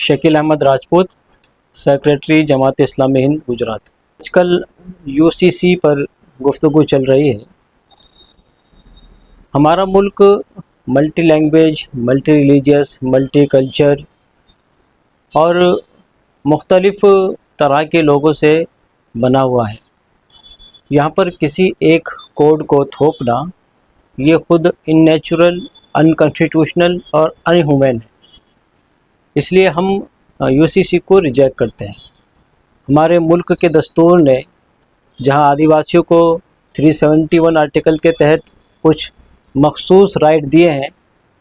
Shakeel Ahmad Rajput, secretary Jamaat Islami Hind Gujarat. आजकल UCC पर गुफ्तगू चल रही है। हमारा मुल्क multi language, multi religious, multi culture और मुख्तलिफ़ तरह के लोगों से बना हुआ है। यहाँ पर किसी एक कोड को थोपना ये ख़ुद इननेचुरल, अनकॉन्स्टिट्यूशनल और अनह्यूमन है। इसलिए हम यूसीसी को रिजेक्ट करते हैं। हमारे मुल्क के दस्तूर ने जहाँ आदिवासियों को 371 आर्टिकल के तहत कुछ मखसूस राइट दिए हैं,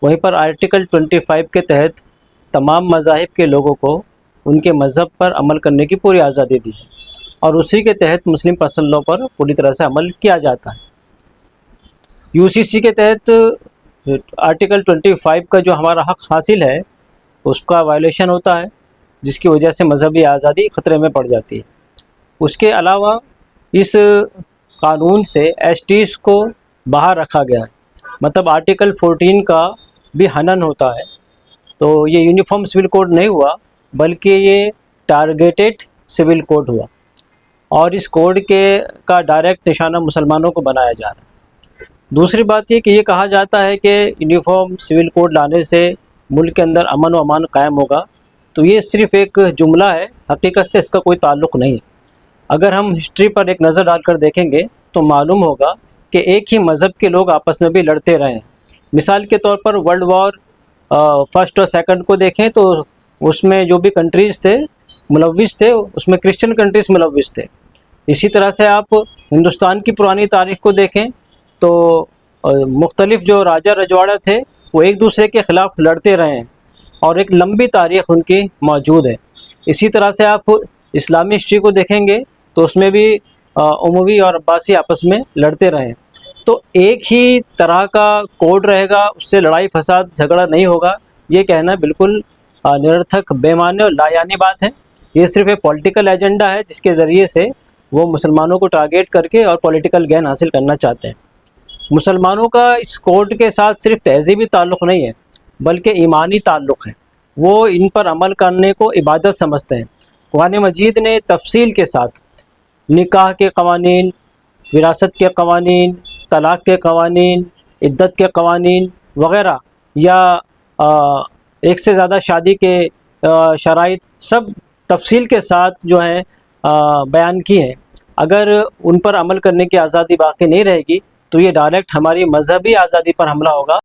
वहीं पर आर्टिकल 25 के तहत तमाम मज़ाहिब के लोगों को उनके मज़हब पर अमल करने की पूरी आज़ादी दी है और उसी के तहत मुस्लिम पर्सनल लॉ पर पूरी तरह से अमल किया जाता है। यूसीसी के तहत आर्टिकल 25 का जो हमारा हक़ हासिल है उसका वायलेशन होता है, जिसकी वजह से मजहबी आज़ादी ख़तरे में पड़ जाती है। उसके अलावा इस कानून से एसटीज़ को बाहर रखा गया है, मतलब आर्टिकल 14 का भी हनन होता है। तो ये यूनिफॉर्म सिविल कोड नहीं हुआ, बल्कि ये टारगेटेड सिविल कोड हुआ और इस कोड का डायरेक्ट निशाना मुसलमानों को बनाया जा रहा है। दूसरी बात ये कि ये कहा जाता है कि यूनिफॉर्म सिविल कोड लाने से मुल्क के अंदर अमन व अमान कायम होगा, तो ये सिर्फ़ एक जुमला है, हकीकत से इसका कोई ताल्लुक़ नहीं है। अगर हम हिस्ट्री पर एक नज़र डालकर देखेंगे तो मालूम होगा कि एक ही मज़हब के लोग आपस में भी लड़ते रहे हैं। मिसाल के तौर पर वर्ल्ड वॉर फर्स्ट और सेकंड को देखें तो उसमें जो भी कंट्रीज़ थे मुलव्विस थे, उसमें क्रिश्चियन कंट्रीज़ मुलव्विस थे। इसी तरह से आप हिंदुस्तान की पुरानी तारीख़ को देखें तो मुख्तलिफ़ जो राजा रजवाड़ा थे वो एक दूसरे के ख़िलाफ़ लड़ते रहे हैं और एक लंबी तारीख़ उनकी मौजूद है। इसी तरह से आप इस्लामी हिस्ट्री को देखेंगे तो उसमें भी उमवी और अब्बासी आपस में लड़ते रहे। तो एक ही तरह का कोड रहेगा, उससे लड़ाई फसाद झगड़ा नहीं होगा, ये कहना बिल्कुल निरर्थक, बेमाने और लायानी बात है। ये सिर्फ़ एक पॉलिटिकल एजेंडा है जिसके ज़रिए से वो मुसलमानों को टारगेट करके और पॉलिटिकल गेन हासिल करना चाहते हैं। मुसलमानों का इस कोड के साथ सिर्फ तहज़ीबी ताल्लुक़ नहीं है, बल्कि ईमानी ताल्लुक़ है। वो इन पर अमल करने को इबादत समझते हैं। कुरान मजीद ने तफसील के साथ निकाह के क़वानीन, विरासत के क़वानीन, तलाक़ के क़वानीन, इद्दत के क़वानीन वग़ैरह या एक से ज़्यादा शादी के शराइत सब तफसील के साथ जो है बयान की हैं। अगर उन पर अमल करने की आज़ादी बाकी नहीं रहेगी तो ये डायरेक्ट हमारी मजहबी आज़ादी पर हमला होगा।